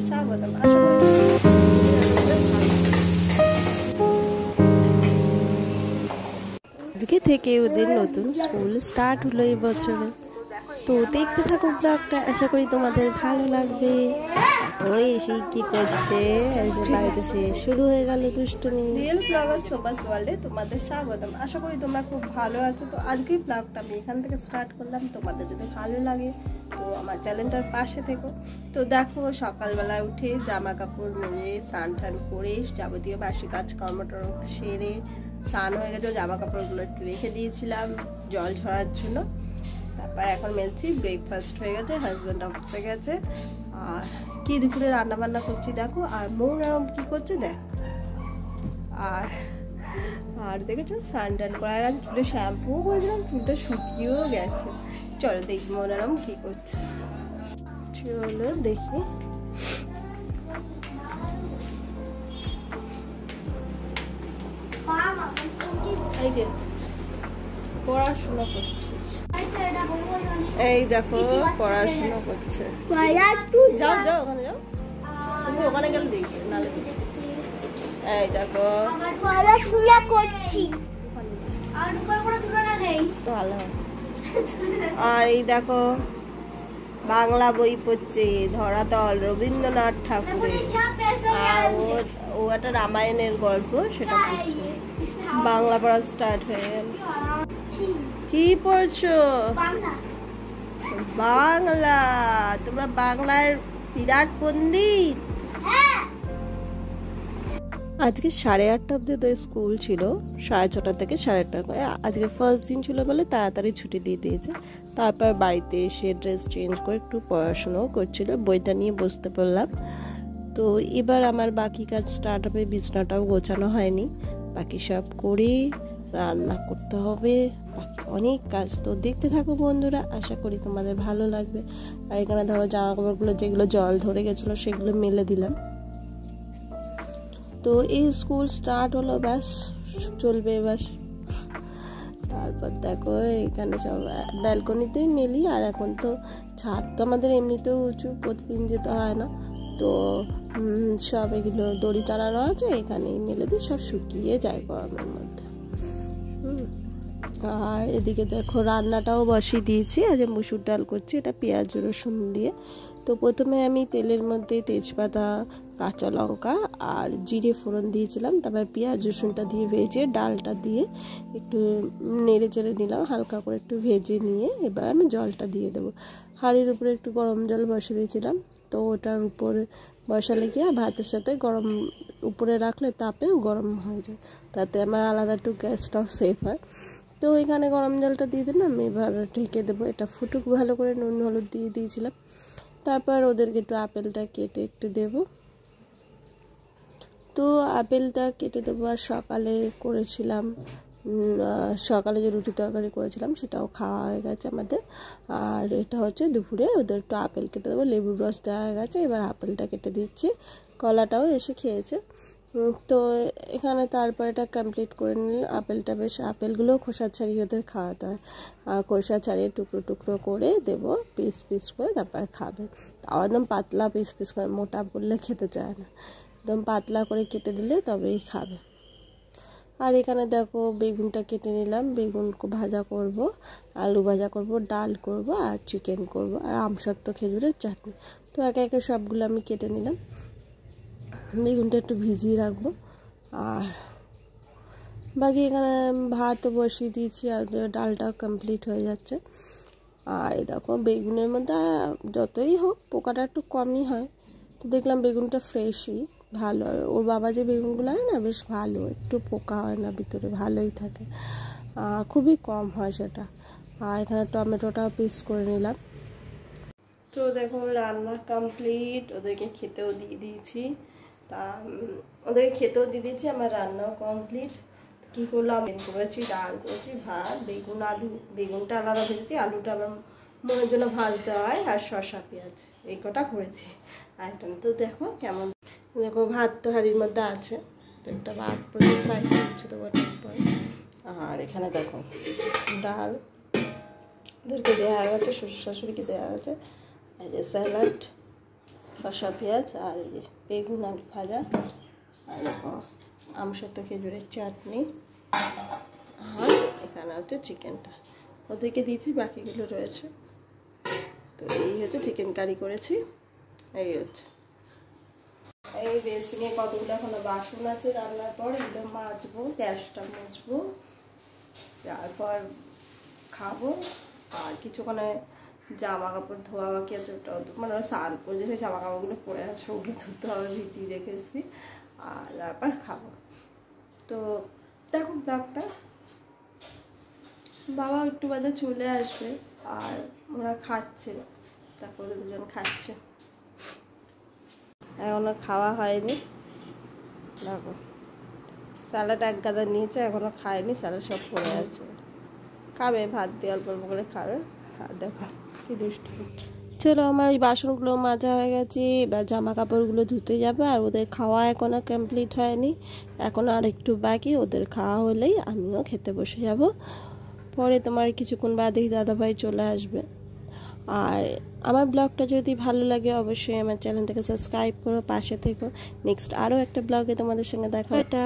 স্বাগতম। আশা করি আজকে থেকে ওদের নতুন স্কুল স্টার্ট হলো এই বছরে। তো দেখতে থাকো ব্লগটা, আশা করি তোমাদের ভালো লাগবে। ওই এসে কি করছে, বাড়িতে সে শুরু হয়ে গেল দুষ্টুমি। রিয়েল ব্লগার সোবাস ওয়ার্ল্ডে তোমাদের স্বাগতম। আশা করি তোমরা খুব ভালো আছো। তো আজকের ব্লগটা আমি এখান থেকে স্টার্ট করলাম। তোমাদের যদি ভালো লাগে তো আমার চ্যানেলটার পাশে থেকো। তো দেখো, সকালবেলায় উঠে জামা কাপড় মেলে স্নান টান করে যাবতীয় বাসি কাজ কর্মটা সেরে স্নান হয়ে গেছে। জামা কাপড়গুলো একটু রেখে দিয়েছিলাম জল ঝরার জন্য। তারপর এখন মেলছি, ব্রেকফাস্ট হয়ে গেছে, হাজব্যান্ড অফিসে গেছে। আর কি দুপুরে রান্না বান্না করছি দেখো। আর মৌনারম কি করছে দেখ। আর দেখেছো স্নান টান করা গেছে, চুলে শ্যাম্পুও করেছিলাম, চুলটা শুকিয়েও গেছে। চলো দেখি মৌনারম কি করছে। চলো দেখি। এই যে পড়াশোনা করছি, এই দেখো পড়াশোনা করছে। যাও যাও ওখানে যাও, তুমি ওখানে গেলে দেখবে নালে। এই দেখো পড়াশোনা করছি তো ভালো। আর এই দেখো বাংলা বই পড়ছে, ধরাতল রবীন্দ্রনাথ ঠাকুরের। আর ও একটা রামায়ণের গল্প, সেটা পড়ছে। বাংলা পড়া স্টার্ট হয়ে গেল। কি পড়ছো? বাংলা। তোমরা বাংলার বিরাট পণ্ডিত। আজকে 8:30 অব্দি তো স্কুল ছিল, 6:30 থেকে 8:30। আজকে ফার্স্ট দিন ছিল বলে তাড়াতাড়ি ছুটি দিয়ে দিয়েছে। তারপর বাড়িতে এসে ড্রেস চেঞ্জ করে একটু পড়াশোনাও করছিল, বইটা নিয়ে বসতে পারলাম। তো এবার আমার বাকি কাজ স্টার্ট হবে। বিছনাটাও গোছানো হয়নি, বাকি সব করে রান্না করতে হবে, বাকি অনেক কাজ। তো দেখতে থাকো বন্ধুরা, আশা করি তোমাদের ভালো লাগবে। আর এখানে ধরো জামা কাপড়গুলো যেগুলো জল ধরে গেছিলো সেগুলো মেলে দিলাম। তো এই স্কুল স্টার্ট হলো, ব্যাস চলবে এবার। তারপর দেখো এখানে সব ব্যালকনিতেই মেলি। আর এখন তো ছাদ তো আমাদের এমনিতেও উঁচু, প্রতিদিন যেতে হয় না। তো সব এগুলো দড়ি টানানো আছে, এখানেই মেলে দিই, সব শুকিয়ে যায় গরমের মধ্যে। আর এদিকে দেখো রান্নাটাও বসিয়ে দিয়েছি। আজ মুসুর ডাল করছি, এটা পেঁয়াজ রসুন দিয়ে। তো প্রথমে আমি তেলের মধ্যে তেজপাতা, কাঁচা লঙ্কা আর জিরে ফোড়ন দিয়েছিলাম। তারপর পেঁয়াজ রসুনটা দিয়ে ভেজে ডালটা দিয়ে একটু নেড়ে চেড়ে নিলাম, হালকা করে একটু ভেজে নিয়ে এবার আমি জলটা দিয়ে দেবো। হাঁড়ির উপরে একটু গরম জল বসিয়ে দিয়েছিলাম। তো ওটার উপরে বসালে গিয়ে ভাতের সাথে গরম উপরে রাখলে তাপেও গরম হয়ে যায়, তাতে আমার আলাদা একটু গ্যাসটাও সেফ হয়। তো এখানে গরম জলটা দিয়ে দিলাম, এবার ঢেকে দেবো। এটা ফুটুক ভালো করে, নুন হলুদ দিয়ে দিয়েছিলাম। তারপর ওদেরকে একটু আপেলটা কেটে একটু দেব। তো আপেলটা কেটে দেবো। আর সকালে করেছিলাম, সকালে যে রুটি তরকারি করেছিলাম সেটাও খাওয়া হয়ে গেছে আমাদের। আর এটা হচ্ছে দুপুরে ওদের একটু আপেল কেটে দেবো, লেবুর রস দেওয়া হয়ে গেছে, এবার আপেলটা কেটে দিচ্ছি। কলাটাও এসে খেয়েছে। তো এখানে তারপর এটা কমপ্লিট করে নিলাম। আপেলটা বেশ, আপেলগুলো খোসা ছাড়িয়ে ওদের খাওয়াতে হয়। খোসা ছাড়িয়ে টুকরো টুকরো করে দেবো, পিস পিস করে, তারপর খাবে। তাও একদম পাতলা পিস পিস করে, মোটা বললে খেতে চায় না। একদম পাতলা করে কেটে দিলে তবেই খাবে। আর এখানে দেখো বেগুনটা কেটে নিলাম, বেগুন ভাজা করব, আলু ভাজা করব, ডাল করব, আর চিকেন করব, আর আমসত্ত্ব খেজুরের চাটনি। তো একে একে সবগুলো আমি কেটে নিলাম। বেগুনটা একটু ভিজিয়ে রাখবো। আর বাকি এখানে ভাত বসিয়ে দিয়েছি, আর ডালটাও কমপ্লিট হয়ে যাচ্ছে। আর এই দেখো বেগুনের মধ্যে যতই হোক পোকাটা একটু কমই হয়। তো দেখলাম বেগুনটা ফ্রেশই ভালো। ওর বাবা যে বেগুনগুলো হয় না, বেশ ভালো, একটু পোকা হয় না ভিতরে, ভালোই থাকে, খুবই কম হয় সেটা। আর এখানে টমেটোটাও পিস করে নিলাম। তো দেখো রান্না কমপ্লিট, ওদেরকে খেতেও দিয়ে দিয়েছি। তা ওদেরকে খেতেও দিয়ে দিয়েছি, আমার রান্নাও কমপ্লিট। কী করলাম, করেছি ডাল করেছি, ভাত, বেগুন আলু, বেগুনটা আলাদা ভেজেছি, আলুটা আবার মনের জন্য ভাজতে হয়, আর শসা পেঁয়াজ, এই কটা করেছি আইটেম। তো দেখো কেমন, দেখো ভাত তো হাঁড়ির মধ্যে আছে, তো একটা ভাত পরে সাইড করছে তো পর। আর এখানে দেখো ডাল ওদেরকে দেওয়া গেছে, শ্বশুর শাশুড়িকে দেওয়া গেছে, এই যে স্যালাড, শসা পেঁয়াজ আর এই যে বেগুন আলু ভাজা আর আমসত্ব খেজুরের চাটনি আর এখানে হচ্ছে চিকেনটা ওদেরকে দিয়েছি, বাকিগুলো রয়েছে। তো এই হচ্ছে চিকেন কারি করেছি। এই হচ্ছে এই বেসিনে কতগুলো এখনো বাসন আছে রান্নার পর, এগুলো মাজবো, গ্যাসটা মুছবো, তারপর খাবো। আর কিছুক্ষণে জামা কাপড় ধোয়া বাকি আছে, ওটা মানে স্নান করে যে জামা কাপড়গুলো পরে আছে ওগুলো ধুতে হবে, ভিজিয়ে রেখেছি, আর তারপর খাবো। তো দেখুন ব্লগটা, বাবা একটু বাদে চলে আসবে আর ওরা খাচ্ছে, তারপরে দুজন খাচ্ছে, এখনো খাওয়া হয়নি। দেখো স্যালাড এক গাদা নিয়েছে, এখনো খায়নি, স্যালাড সব পড়ে আছে, খাবে ভাত দিয়ে অল্প অল্প করে খাবে। আর দেখো কি দুষ্টু। চলো আমার এই বাসনগুলো মাজা হয়ে গেছে, এবার জামা কাপড়গুলো ধুতে যাবে। আর ওদের খাওয়া এখনও কমপ্লিট হয়নি, এখন আর একটু বাকি, ওদের খাওয়া হলেই আমিও খেতে বসে যাব। পরে তোমার কিছুক্ষণ বাদেই দাদাভাই চলে আসবে। আর আমার ব্লগটা যদি ভালো লাগে অবশ্যই আমার চ্যানেলটাকে সাবস্ক্রাইব করো, পাশে থেকো। নেক্সট আরও একটা ব্লগে তোমাদের সঙ্গে দেখা। এটা